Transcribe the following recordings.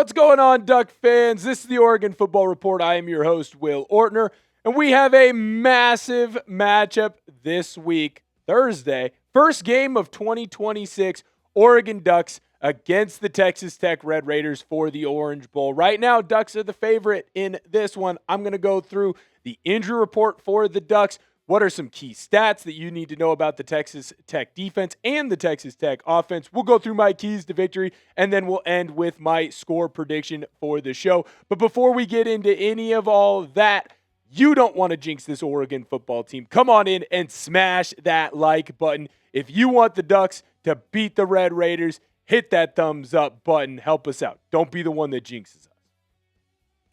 What's going on, Duck fans? This is the Oregon Football Report. I am your host, Will Ortner, and we have a massive matchup this week, Thursday. First game of 2026, Oregon Ducks against the Texas Tech Red Raiders for the Orange Bowl. Right now, Ducks are the favorite in this one. I'm going to go through the injury report for the Ducks. What are some key stats that you need to know about the Texas Tech defense and the Texas Tech offense? We'll go through my keys to victory, and then we'll end with my score prediction for the show. But before we get into any of all that, you don't want to jinx this Oregon football team. Come on in and smash that like button. If you want the Ducks to beat the Red Raiders, hit that thumbs up button. Help us out. Don't be the one that jinxes us.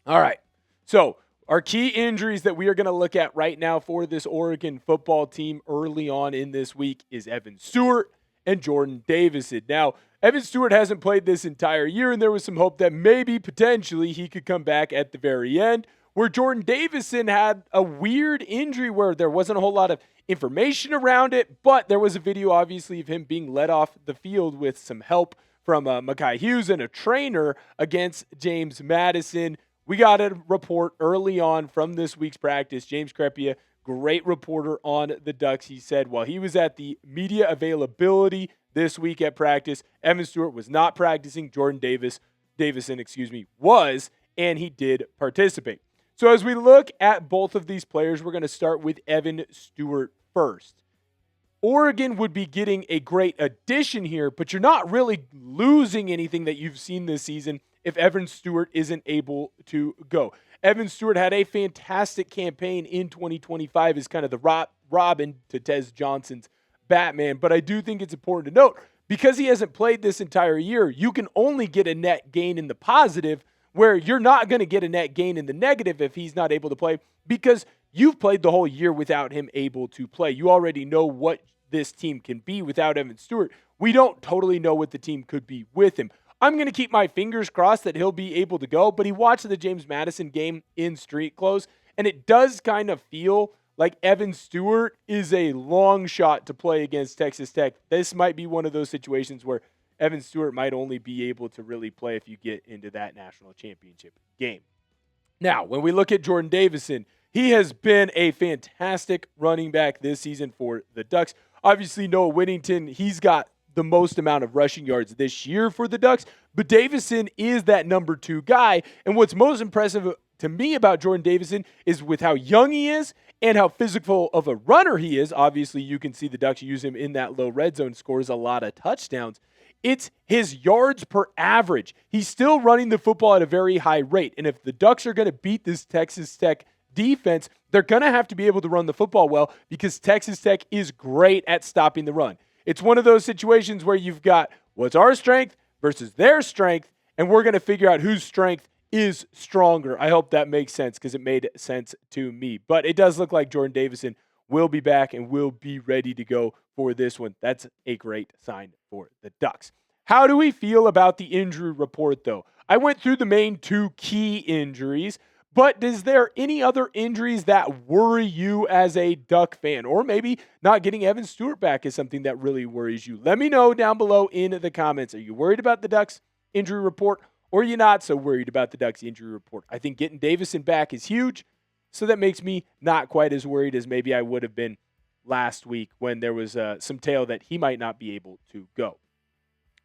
All right. So, our key injuries that we are going to look at right now for this Oregon football team early on in this week is Evan Stewart and Jordon Davison. Now, Evan Stewart hasn't played this entire year, and there was some hope that maybe potentially he could come back at the very end, where Jordon Davison had a weird injury where there wasn't a whole lot of information around it, but there was a video, obviously, of him being let off the field with some help from Mekhi Hughes and a trainer against James Madison. We got a report early on from this week's practice. James Crepea, great reporter on the Ducks. He said while he was at the media availability this week at practice, Evan Stewart was not practicing. Jordon Davison was, and he did participate. So as we look at both of these players, we're going to start with Evan Stewart first. Oregon would be getting a great addition here, but you're not really losing anything that you've seen this season if Evan Stewart isn't able to go. Evan Stewart had a fantastic campaign in 2025 as kind of the Robin to Tez Johnson's Batman, but I do think it's important to note, because he hasn't played this entire year, you can only get a net gain in the positive, where you're not going to get a net gain in the negative if he's not able to play, because you've played the whole year without him able to play. You already know what this team can be without Evan Stewart. We don't totally know what the team could be with him. I'm going to keep my fingers crossed that he'll be able to go, but he watched the James Madison game in street clothes, and it does kind of feel like Evan Stewart is a long shot to play against Texas Tech. This might be one of those situations where Evan Stewart might only be able to really play if you get into that national championship game. Now, when we look at Jordon Davison, he has been a fantastic running back this season for the Ducks. Obviously, Noah Whittington, he's got the most amount of rushing yards this year for the Ducks, but Davison is that number 2 guy. And what's most impressive to me about Jordon Davison is with how young he is and how physical of a runner he is. Obviously, you can see the Ducks use him in that low red zone, scores a lot of touchdowns. It's his yards per average. He's still running the football at a very high rate. And if the Ducks are going to beat this Texas Tech defense, they're going to have to be able to run the football well, because Texas Tech is great at stopping the run. It's one of those situations where you've got what's our strength versus their strength, and we're going to figure out whose strength is stronger. I hope that makes sense, because it made sense to me. But it does look like Jordon Davison will be back and will be ready to go for this one. That's a great sign for the Ducks. How do we feel about the injury report, though? I went through the main 2 key injuries, but is there any other injuries that worry you as a Duck fan? Or maybe not getting Evan Stewart back is something that really worries you. Let me know down below in the comments. Are you worried about the Ducks injury report, or are you not so worried about the Ducks injury report? I think getting Davison back is huge, so that makes me not quite as worried as maybe I would have been last week when there was some tale that he might not be able to go.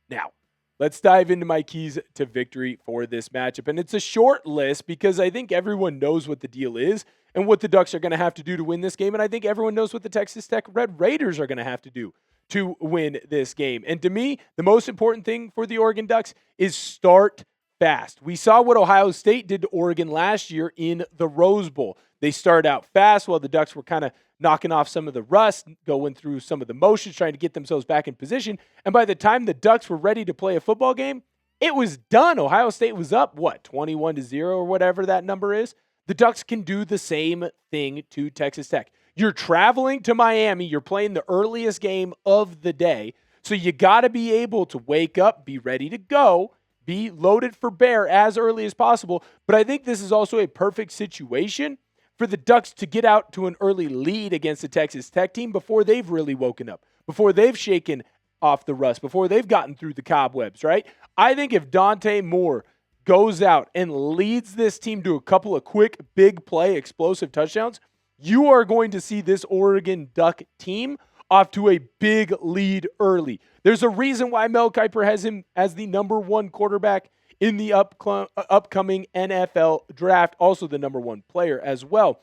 Now, let's dive into my keys to victory for this matchup. And it's a short list because I think everyone knows what the deal is and what the Ducks are going to have to do to win this game. And I think everyone knows what the Texas Tech Red Raiders are going to have to do to win this game. And to me, the most important thing for the Oregon Ducks is start fast. We saw what Ohio State did to Oregon last year in the Rose Bowl. They started out fast while the Ducks were kind of knocking off some of the rust, going through some of the motions, trying to get themselves back in position. And by the time the Ducks were ready to play a football game, it was done. Ohio State was up, 21-0 or whatever that number is. The Ducks can do the same thing to Texas Tech. You're traveling to Miami. You're playing the earliest game of the day. So you got to be able to wake up, be ready to go, be loaded for bear as early as possible. But I think this is also a perfect situation for the Ducks to get out to an early lead against the Texas Tech team before they've really woken up, before they've shaken off the rust, before they've gotten through the cobwebs, right? I think if Dante Moore goes out and leads this team to a couple of quick, big play, explosive touchdowns, you are going to see this Oregon Duck team off to a big lead early. There's a reason why Mel Kiper has him as the number one quarterback in the upcoming NFL draft, also the number one player as well.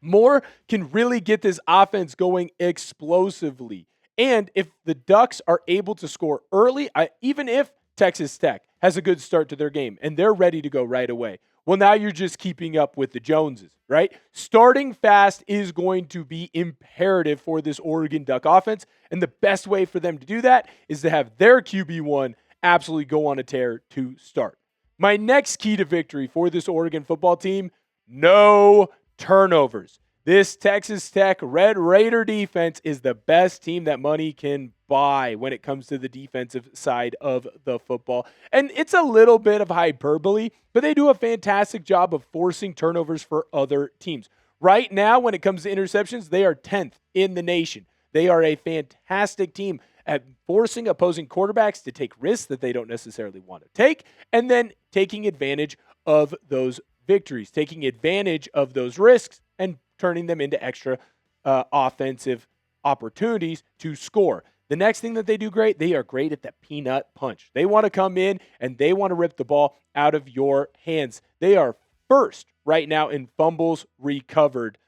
Moore can really get this offense going explosively. And if the Ducks are able to score early, even if Texas Tech has a good start to their game and they're ready to go right away, well, now you're just keeping up with the Joneses, right? Starting fast is going to be imperative for this Oregon Duck offense. And the best way for them to do that is to have their QB1 absolutely go on a tear to start. My next key to victory for this Oregon football team, no turnovers. This Texas Tech Red Raider defense is the best team that money can buy when it comes to the defensive side of the football. And it's a little bit of hyperbole, but they do a fantastic job of forcing turnovers for other teams. Right now, when it comes to interceptions, they are 10th in the nation. They are a fantastic team at forcing opposing quarterbacks to take risks that they don't necessarily want to take, and then taking advantage of those victories, taking advantage of those risks and turning them into extra offensive opportunities to score. The next thing that they do great, they are great at the peanut punch. They want to come in and they want to rip the ball out of your hands. They are first right now in fumbles recovered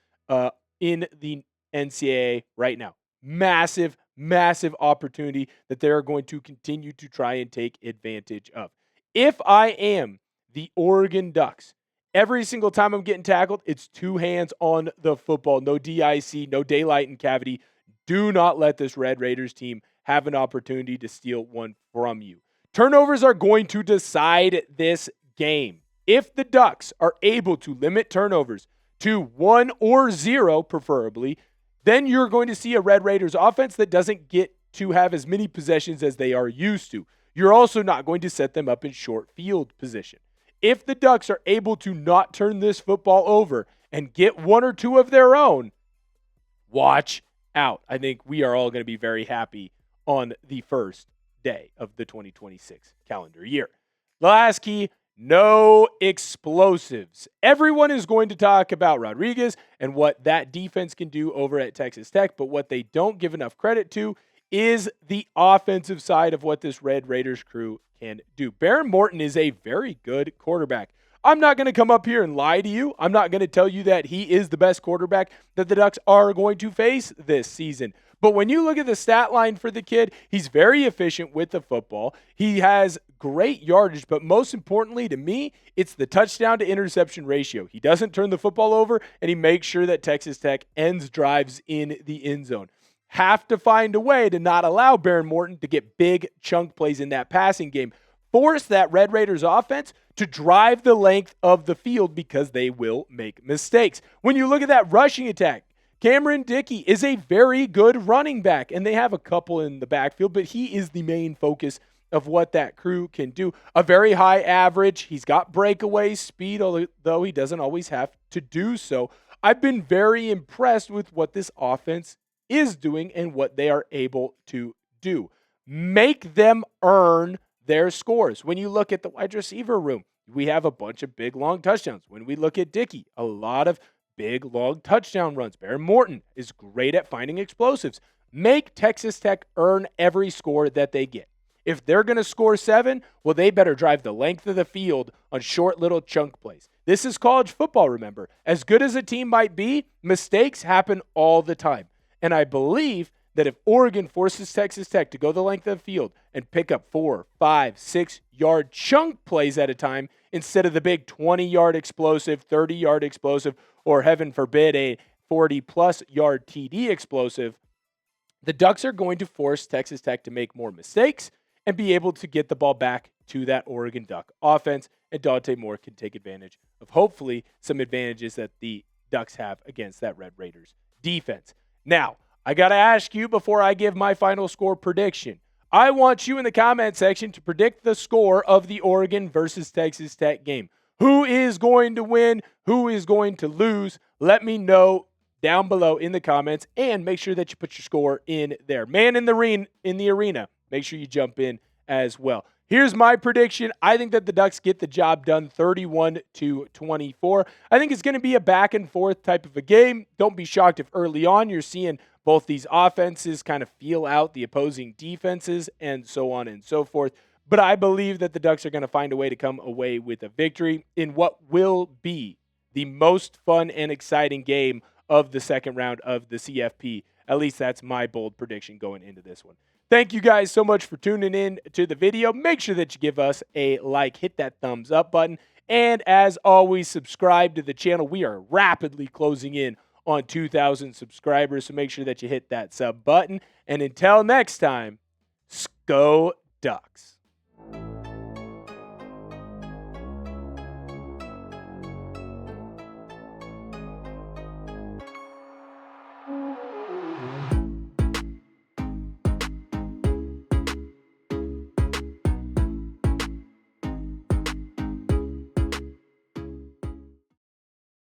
in the NCAA right now. Massive, massive opportunity that they are going to continue to try and take advantage of. If I am the Oregon Ducks, every single time I'm getting tackled, it's two hands on the football. No DIC, no daylight and cavity. Do not let this Red Raiders team have an opportunity to steal one from you. Turnovers are going to decide this game. If the Ducks are able to limit turnovers to 1 or 0, preferably, then you're going to see a Red Raiders offense that doesn't get to have as many possessions as they are used to. You're also not going to set them up in short field position. If the Ducks are able to not turn this football over and get 1 or 2 of their own, watch out. I think we are all going to be very happy on the first day of the 2026 calendar year. Last key, no explosives. Everyone is going to talk about Rodriguez and what that defense can do over at Texas Tech, but what they don't give enough credit to is the offensive side of what this Red Raiders crew can do. Baron Morton is a very good quarterback. I'm not going to come up here and lie to you. I'm not going to tell you that he is the best quarterback that the Ducks are going to face this season. But when you look at the stat line for the kid, he's very efficient with the football. He has great yardage, but most importantly to me, it's the touchdown to interception ratio. He doesn't turn the football over, and he makes sure that Texas Tech ends drives in the end zone. Have to find a way to not allow Baron Morton to get big chunk plays in that passing game. Force that Red Raiders offense to drive the length of the field because they will make mistakes. When you look at that rushing attack, Cameron Dickey is a very good running back, and they have a couple in the backfield, but he is the main focus of what that crew can do. A very high average. He's got breakaway speed, although he doesn't always have to do so. I've been very impressed with what this offense is doing and what they are able to do. Make them earn their scores. When you look at the wide receiver room, we have a bunch of big, long touchdowns. When we look at Dickey, a lot of big, long touchdown runs. Baron Morton is great at finding explosives. Make Texas Tech earn every score that they get. If they're going to score 7, well, they better drive the length of the field on short little chunk plays. This is college football, remember. As good as a team might be, mistakes happen all the time. And I believe that if Oregon forces Texas Tech to go the length of the field and pick up 4, 5, 6-yard chunk plays at a time instead of the big 20-yard explosive, 30-yard explosive, or heaven forbid a 40-plus yard TD explosive, the Ducks are going to force Texas Tech to make more mistakes and be able to get the ball back to that Oregon Duck offense, and Dante Moore can take advantage of hopefully some advantages that the Ducks have against that Red Raiders defense. Now, I got to ask you before I give my final score prediction. I want you in the comment section to predict the score of the Oregon versus Texas Tech game. Who is going to win? Who is going to lose? Let me know down below in the comments, and make sure that you put your score in there. Man in the arena, make sure you jump in as well. Here's my prediction. I think that the Ducks get the job done 31-24. I think it's going to be a back and forth type of a game. Don't be shocked if early on you're seeing both these offenses kind of feel out the opposing defenses and so on and so forth. But I believe that the Ducks are going to find a way to come away with a victory in what will be the most fun and exciting game of the second round of the CFP. At least that's my bold prediction going into this one. Thank you guys so much for tuning in to the video. Make sure that you give us a like, hit that thumbs up button, and as always, subscribe to the channel. We are rapidly closing in on 2,000 subscribers, so make sure that you hit that sub button. And until next time, Go Ducks.